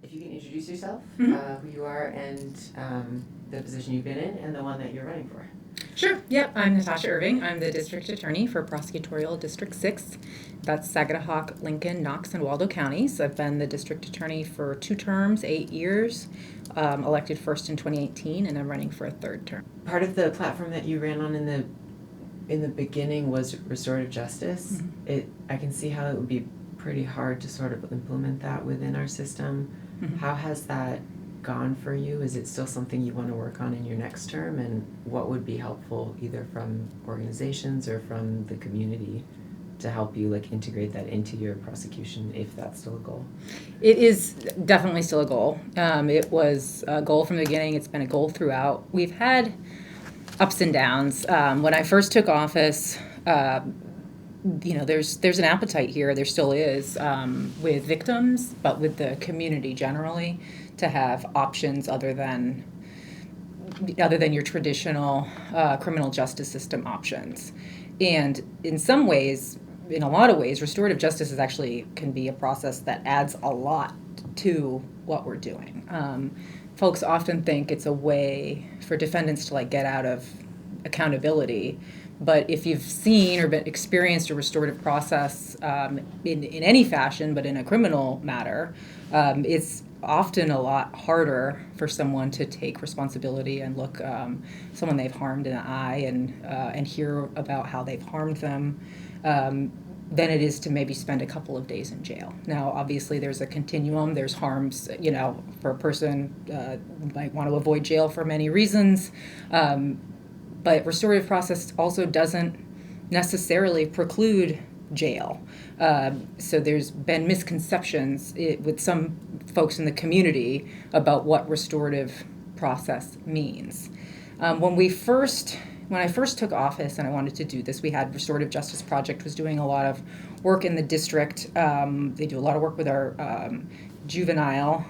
if you can introduce yourself, Mm-hmm. Who you are, and the position you've been in, and the one that you're running for. Sure. Yep. I'm Natasha Irving. I'm the district attorney for Prosecutorial District 6. That's Saginaw, Lincoln, Knox, and Waldo counties. I've been the district attorney for 2 terms, 8 years, elected first in 2018, and I'm running for a 3rd term. Part of the platform that you ran on in the beginning was restorative justice. Mm-hmm. I can see how it would be pretty hard to sort of implement that within our system. Mm-hmm. How has that gone for you? Is it still something you want to work on in your next term? And what would be helpful either from organizations or from the community to help you integrate that into your prosecution, if that's still a goal? It is definitely still a goal. It was a goal from the beginning. It's been a goal throughout. We've had ups and downs. When I first took office, there's an appetite here. There still is with victims, but with the community generally, to have options other than your traditional criminal justice system options. And in a lot of ways, restorative justice can be a process that adds a lot to what we're doing. Folks often think it's a way for defendants to get out of accountability. But if you've seen or experienced a restorative process in any fashion, but in a criminal matter, it's often a lot harder for someone to take responsibility and look someone they've harmed in the eye and hear about how they've harmed them than it is to maybe spend a couple of days in jail. Now, obviously, there's a continuum. There's harms, for a person might want to avoid jail for many reasons. But restorative process also doesn't necessarily preclude jail. So there's been misconceptions with some folks in the community about what restorative process means. When I first took office and I wanted to do this, we had Restorative Justice Project was doing a lot of work in the district. They do a lot of work with our juvenile,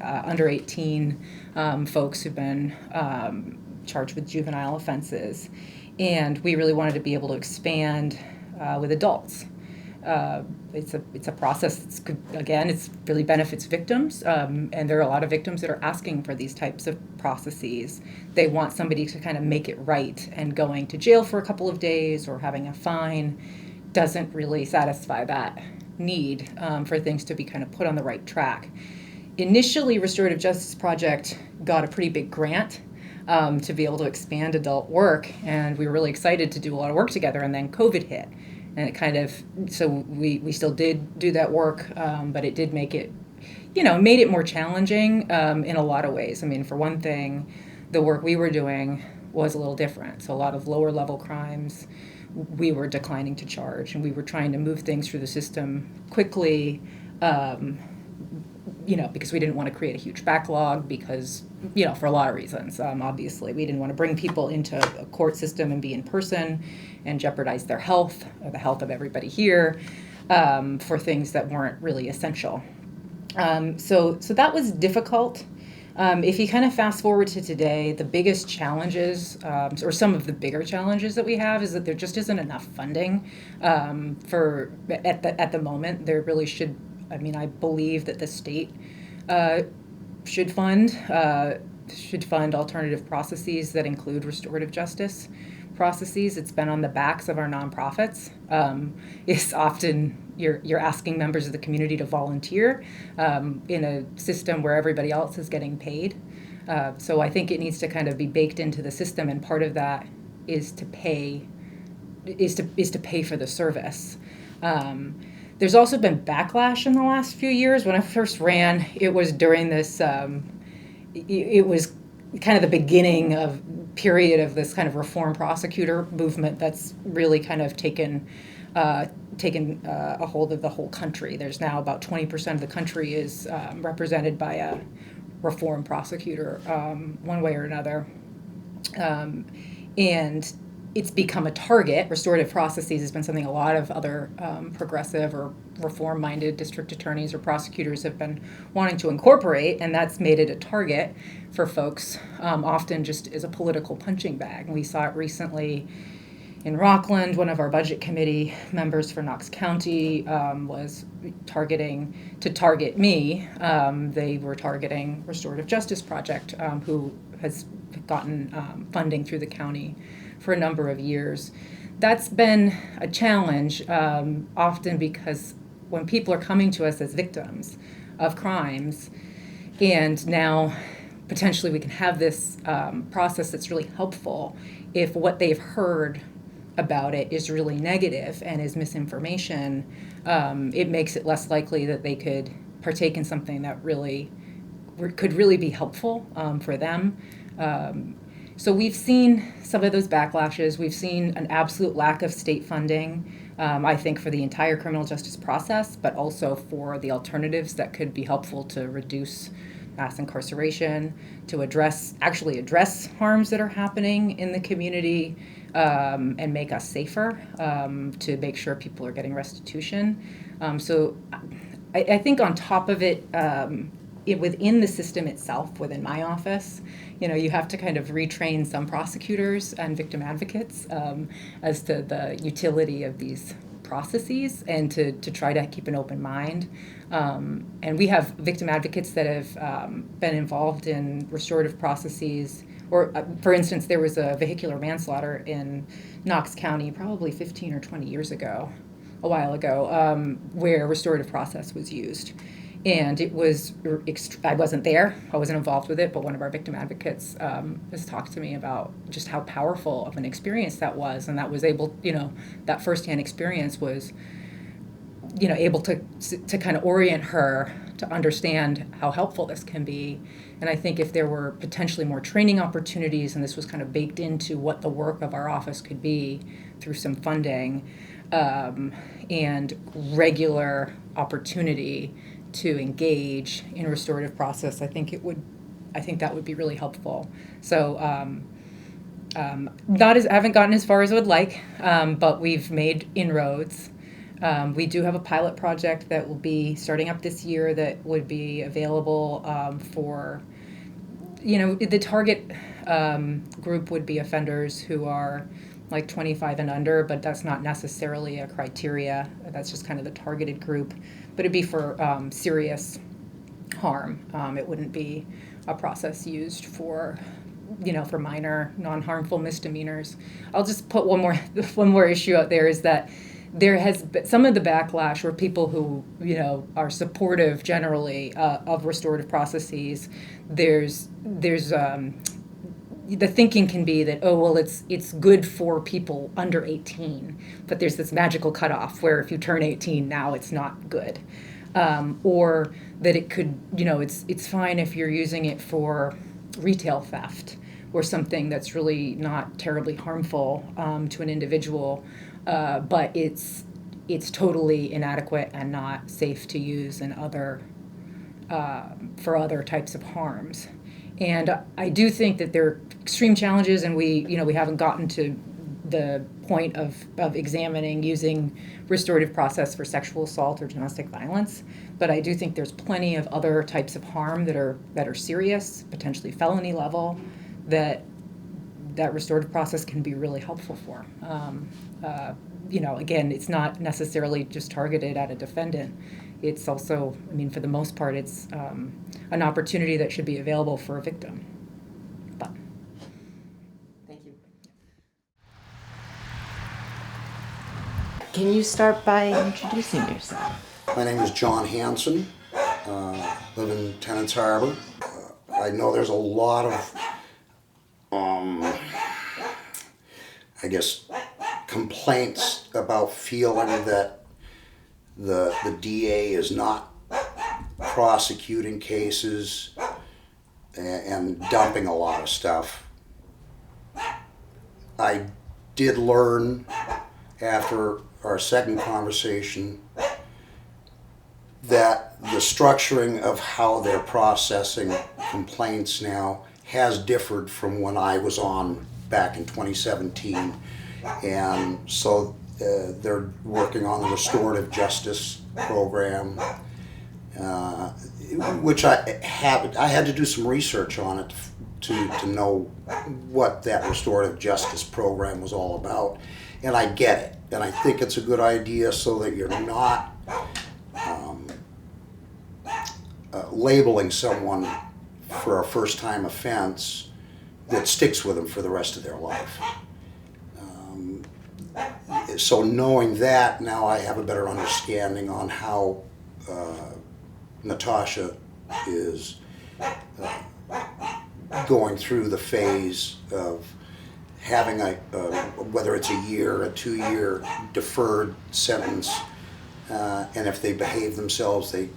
under 18 folks who've been charged with juvenile offenses. And we really wanted to be able to expand with adults. It's a process it's really benefits victims, and there are a lot of victims that are asking for these types of processes. They want somebody to kind of make it right, and going to jail for a couple of days or having a fine doesn't really satisfy that need for things to be kind of put on the right track. Initially, Restorative Justice Project got a pretty big grant to be able to expand adult work, and we were really excited to do a lot of work together, and then COVID hit. And we still did do that work, but it did make it, made it more challenging in a lot of ways. I mean, for one thing, the work we were doing was a little different. So a lot of lower level crimes, we were declining to charge, and we were trying to move things through the system quickly, because we didn't want to create a huge backlog because, for a lot of reasons. Obviously, we didn't want to bring people into a court system and be in person and jeopardize their health or the health of everybody here for things that weren't really essential. So that was difficult. If you kind of fast forward to today, the biggest challenges, or some of the bigger challenges that we have, is that there just isn't enough funding at the moment. There really should. I mean, I believe that the state should fund alternative processes that include restorative justice processes. It's been on the backs of our nonprofits. It's often you're asking members of the community to volunteer in a system where everybody else is getting paid. So I think it needs to kind of be baked into the system, and part of that is to pay for the service. There's also been backlash in the last few years. When I first ran, it was during this, it was kind of the beginning of period of this kind of reform prosecutor movement that's really kind of taken a hold of the whole country. There's now about 20% of the country is represented by a reform prosecutor, one way or another. And it's become a target. Restorative processes has been something a lot of other progressive or reform-minded district attorneys or prosecutors have been wanting to incorporate, and that's made it a target for folks, often just as a political punching bag. And we saw it recently in Rockland. One of our budget committee members for Knox County was target me. They were targeting Restorative Justice Project, who has gotten funding through the county for a number of years. That's been a challenge, often because when people are coming to us as victims of crimes, and now potentially we can have this process that's really helpful if what they've heard about it is really negative and is misinformation, it makes it less likely that they could partake in something that could really be helpful for them. So we've seen some of those backlashes. We've seen an absolute lack of state funding, I think, for the entire criminal justice process, but also for the alternatives that could be helpful to reduce mass incarceration, to address harms that are happening in the community, and make us safer, to make sure people are getting restitution. So I think on top of it, within the system itself, within my office, you have to kind of retrain some prosecutors and victim advocates as to the utility of these processes, and to try to keep an open mind. And we have victim advocates that have been involved in restorative processes. Or, for instance, there was a vehicular manslaughter in Knox County probably 15 or 20 years ago, a while ago, where restorative process was used. And it was, I wasn't there, I wasn't involved with it, but one of our victim advocates has talked to me about just how powerful of an experience that was. And that was able, that firsthand experience was, able to kind of orient her to understand how helpful this can be. And I think if there were potentially more training opportunities, and this was kind of baked into what the work of our office could be through some funding, and regular opportunity to engage in restorative process, I think that would be really helpful. So I haven't gotten as far as I would like, but we've made inroads. We do have a pilot project that will be starting up this year that would be available for, the target group would be offenders who are like 25 and under, but that's not necessarily a criteria. That's just kind of the targeted group. But it'd be for serious harm. It wouldn't be a process used for minor, non-harmful misdemeanors. I'll just put one more issue out there, is that there has been some of the backlash where people who, are supportive generally of restorative processes, there's the thinking can be that, it's good for people under 18, but there's this magical cutoff where if you turn 18 now it's not good. Or that it could, it's fine if you're using it for retail theft or something that's really not terribly harmful to an individual, but it's totally inadequate and not safe to use in for other types of harms. And I do think that there are extreme challenges, and we haven't gotten to the point of examining using restorative process for sexual assault or domestic violence. But I do think there's plenty of other types of harm that are serious, potentially felony level, that restorative process can be really helpful for. Again, it's not necessarily just targeted at a defendant. It's also, for the most part, it's an opportunity that should be available for a victim. But thank you. Can you start by introducing yourself? My name is John Hansen. Live in Tennant's Harbor. I know there's a lot of, complaints about feeling that the DA is not prosecuting cases and dumping a lot of stuff. I did learn after our second conversation that the structuring of how they're processing complaints now has differed from when I was on back in 2017. And so they're working on the restorative justice program, which I had to do some research on it to know what that restorative justice program was all about. And I get it. And I think it's a good idea so that you're not labeling someone for a first-time offense that sticks with them for the rest of their life. So knowing that, now I have a better understanding on how Natasha is going through the phase of having whether it's a year, a 2-year deferred sentence, and if they behave themselves, they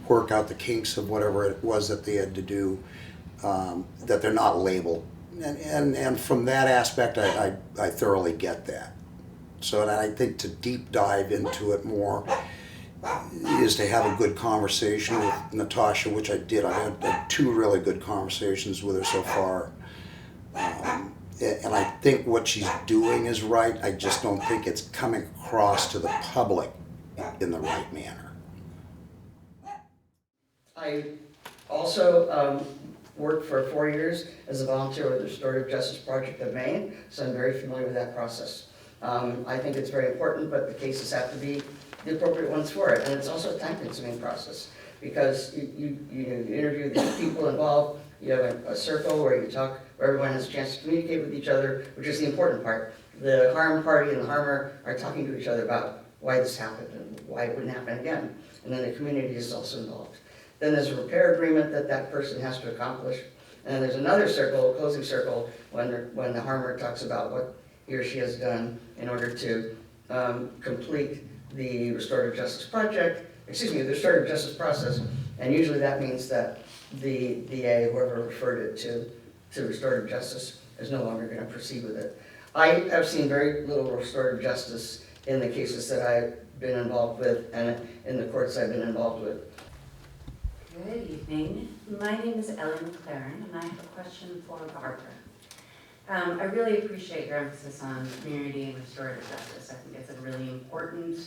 work out the kinks of whatever it was that they had to do, that they're not labeled. And from that aspect, I thoroughly get that. So and I think to deep dive into it more is to have a good conversation with Natasha, which I did. I had 2 really good conversations with her so far. And I think what she's doing is right. I just don't think it's coming across to the public in the right manner. I also worked for 4 years as a volunteer with the Restorative Justice Project of Maine, so I'm very familiar with that process. I think it's very important, but the cases have to be the appropriate ones for it, and it's also a time-consuming process because you interview the people involved. You have a circle where you talk, where everyone has a chance to communicate with each other, which is the important part. The harmed party and the harmer are talking to each other about why this happened and why it wouldn't happen again, and then the community is also involved. Then there's a repair agreement that person has to accomplish, and then there's another circle, closing circle, when the harmer talks about what he or she has done in order to complete the restorative justice project, the restorative justice process, and usually that means that the DA, whoever referred it to restorative justice, is no longer going to proceed with it. I have seen very little restorative justice in the cases that I've been involved with and in the courts I've been involved with. Good evening. My name is Ellie McLaren, and I have a question for Barbara. I really appreciate your emphasis on community and restorative justice. I think it's a really important,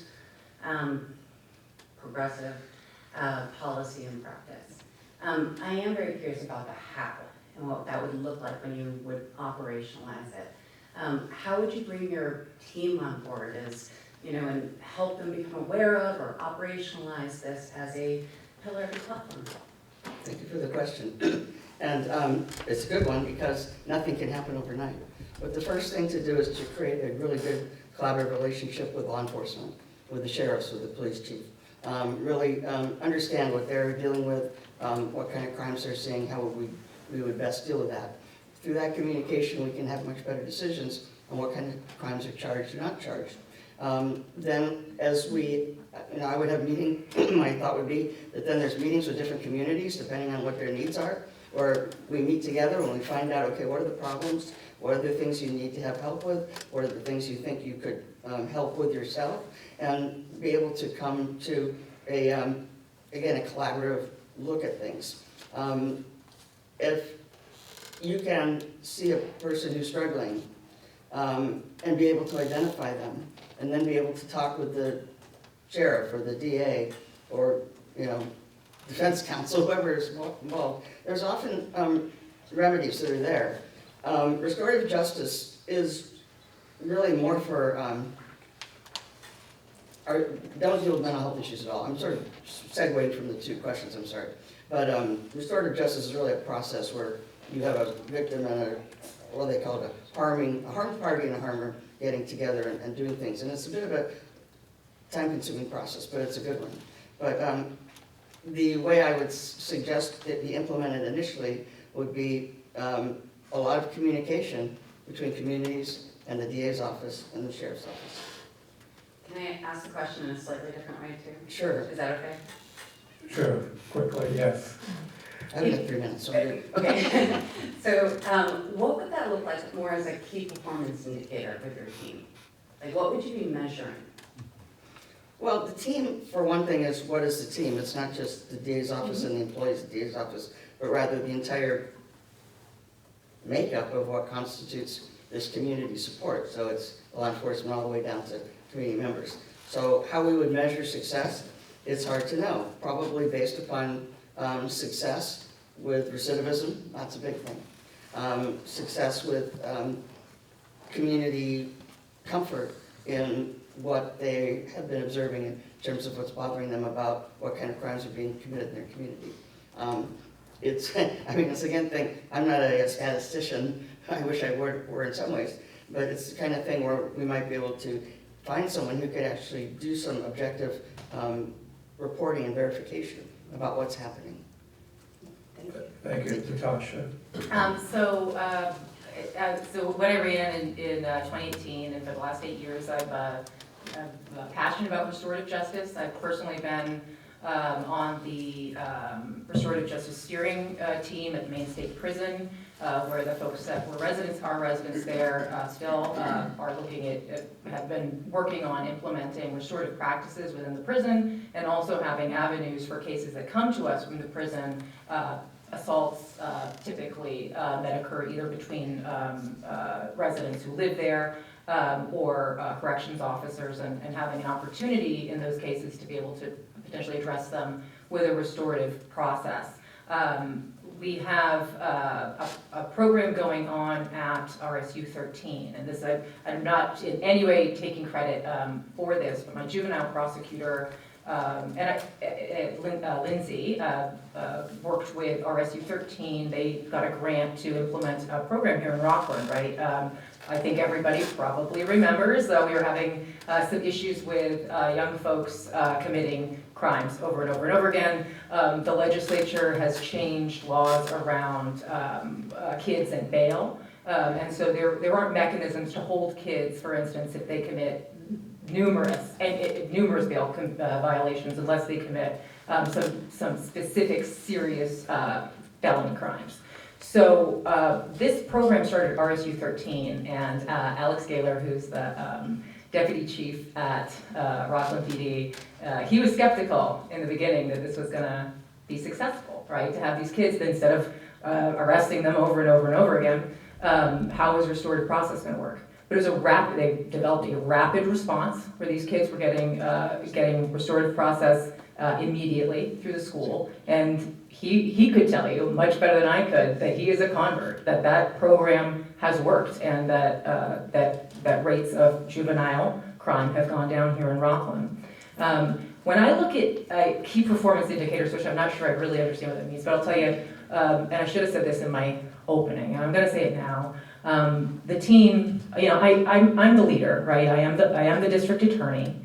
progressive policy and practice. I am very curious about the how and what that would look like when you would operationalize it. How would you bring your team on board and help them become aware of or operationalize this as a pillar of the platform? Thank you for the question. And it's a good one because nothing can happen overnight. But the first thing to do is to create a really good collaborative relationship with law enforcement, with the sheriffs, with the police chief. Really understand what they're dealing with, what kind of crimes they're seeing, how we would best deal with that. Through that communication, we can have much better decisions on what kind of crimes are charged or not charged. Then as I would have a meeting, my thought would be that then there's meetings with different communities depending on what their needs are, or we meet together and we find out, okay, what are the problems, what are the things you need to have help with, what are the things you think you could help with yourself, and be able to come to again, a collaborative look at things. If you can see a person who's struggling and be able to identify them, and then be able to talk with the sheriff or the DA or defense counsel, whoever is involved, there's often remedies that are there. Restorative justice is really more for don't deal with mental health issues at all. I'm sort of segueing from the 2 questions, I'm sorry. But restorative justice is really a process where you have a victim and what they call a harmed party and a harmer getting together and doing things. And it's a bit of a time-consuming process, but it's a good one. But the way I would suggest it be implemented initially would be a lot of communication between communities and the DA's office and the sheriff's office. Can I ask the question in a slightly different way too? Sure. Is that okay? Sure, quickly, yes. I only have 3 minutes, so I'm good. Okay. So what would that look like more as a key performance indicator with your team? Like what would you be measuring? Well, the team, for one thing, is what is the team? It's not just the DA's office and the employees of the DA's office, but rather the entire makeup of what constitutes this community support. So it's law enforcement all the way down to community members. So how we would measure success, it's hard to know. Probably based upon success with recidivism, that's a big thing. Success with community comfort in what they have been observing in terms of what's bothering them about what kind of crimes are being committed in their community. It's, I mean, it's again thing, I'm not a statistician, I wish I were in some ways, but it's the kind of thing where we might be able to find someone who could actually do some objective reporting and verification about what's happening. Thank you, Natasha. So when I ran in 2018, and for the last 8 years, I'm passionate about restorative justice. I've personally been on the restorative justice steering team at the Maine State Prison, where the folks that were our residents there still are looking at, have been working on implementing restorative practices within the prison, and also having avenues for cases that come to us from the prison, assaults typically that occur either between residents who live there or corrections officers, and having an opportunity in those cases to be able to potentially address them with a restorative process. We have a program going on at RSU 13, and this I'm not in any way taking credit for this, but my juvenile prosecutor Lindsay worked with RSU 13. They got a grant to implement a program here in Rockland, right? I think everybody probably remembers that we were having some issues with young folks committing crimes over and over and over again. The legislature has changed laws around kids and bail, and so there aren't mechanisms to hold kids, for instance, if they commit numerous bail violations, unless they commit some specific serious felony crimes. So this program started at RSU 13, and Alex Gaylor, who's the deputy chief at Rockland PD, he was skeptical in the beginning that this was going to be successful, right? To have these kids, instead of arresting them over and over and over again, how was restorative process going to work? But it was they developed a rapid response where these kids were getting restorative process immediately through the school, and he could tell you much better than I could that he is a convert, that program has worked, and that rates of juvenile crime have gone down here in Rockland. When I look at key performance indicators, which I'm not sure I really understand what that means, but I'll tell you, and I should have said this in my opening, and I'm going to say it now. The team, I'm the leader, right? I am the district attorney.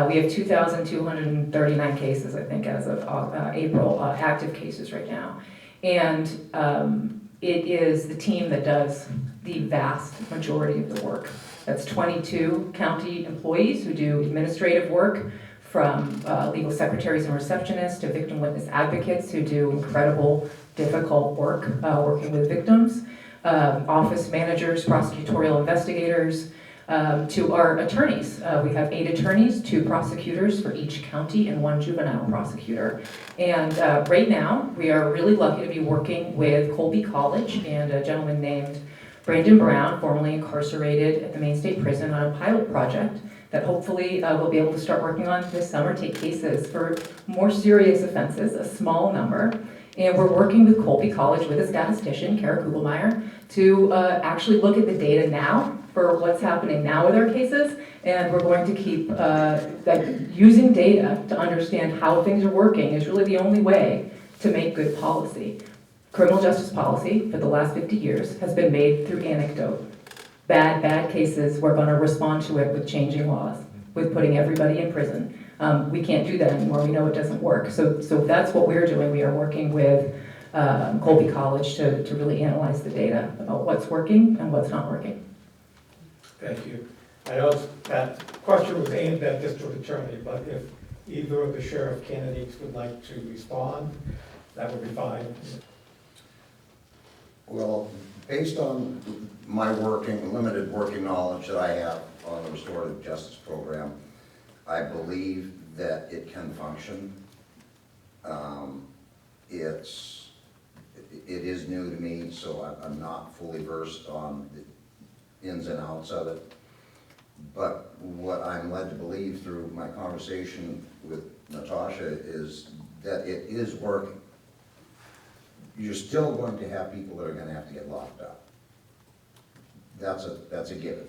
We have 2,239 cases, I think, as of April, active cases right now. And it is the team that does the vast majority of the work. That's 22 county employees who do administrative work, from legal secretaries and receptionists to victim witness advocates who do incredible, difficult work working with victims. Office managers, prosecutorial investigators, to our attorneys. We have 8 attorneys, 2 prosecutors for each county, and 1 juvenile prosecutor. And right now, we are really lucky to be working with Colby College and a gentleman named Brandon Brown, formerly incarcerated at the Maine State Prison, on a pilot project that hopefully we'll be able to start working on this summer, take cases for more serious offenses, a small number. And we're working with Colby College, with a statistician, Kara Kugelmeyer, to actually look at the data now for what's happening now with our cases, and we're going to keep using data to understand how things are working is really the only way to make good policy. Criminal justice policy for the last 50 years has been made through anecdote. Bad cases, we're going to respond to it with changing laws, with putting everybody in prison. We can't do that anymore. We know it doesn't work. So that's what we're doing. We are working with Colby College to really analyze the data about what's working and what's not working. Thank you. I know that question was aimed at district attorney, but if either of the sheriff candidates would like to respond, that would be fine. Well, based on my limited working knowledge that I have on the restorative justice program, I believe that it can function. It is new to me, so I'm not fully versed on the ins and outs of it. But what I'm led to believe through my conversation with Natasha is that it is working. you're still going to have people that are gonna have to get locked up. That's a given.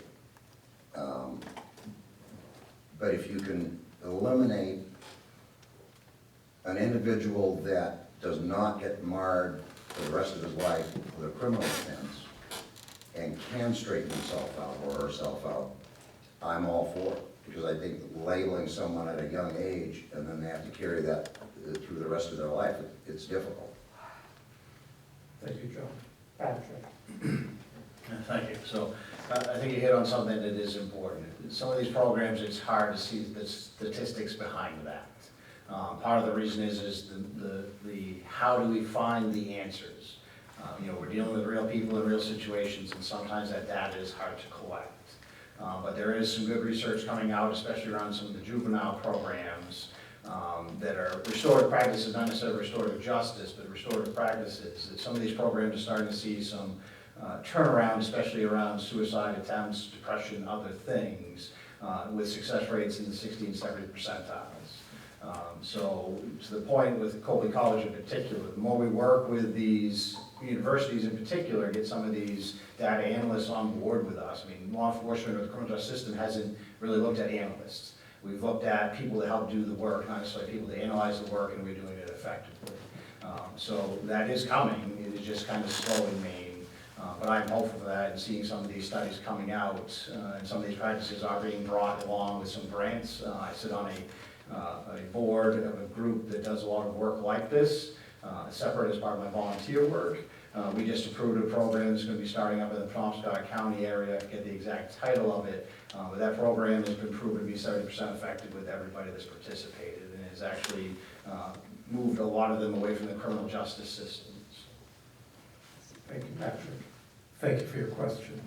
But if you can eliminate an individual that does not get marred for the rest of his life with a criminal offense and can straighten himself out or herself out, I'm all for it. Because I think labeling someone at a young age and then they have to carry that through the rest of their life, it's difficult. Thank you, John. Patrick? Thank you. So I think you hit on something that is important. Some of these programs, it's hard to see the statistics behind that. Part of the reason is the how do we find the answers? You know, we're dealing with real people in real situations, and sometimes that data is hard to collect. But there is some good research coming out, especially around some of the juvenile programs that are restorative practices, not necessarily restorative justice, but restorative practices. That some of these programs are starting to see some turnaround, especially around suicide attempts, depression, other things, with success rates in the 60 and 70 percentiles. So to the point with Polky College in particular, the more we work with these universities in particular, get some of these data analysts on board with us. I mean, law enforcement or the criminal justice system hasn't really looked at analysts. We've looked at people that help do the work, not necessarily people that analyze the work, and we're doing it effectively. So that is coming. It is just kind of slow in Maine. But I'm hopeful for that, and seeing some of these studies coming out, and some of these practices are being brought along with some grants. I sit on a board of a group that does a lot of work like this, separate as part of my volunteer work. We just approved a program that's going to be starting up in the Knox County area. I forget the exact title of it, but that program has been proven to be 70% effective with everybody that's participated, and has actually moved a lot of them away from the criminal justice systems. Thank you, Patrick. Thank you for your question.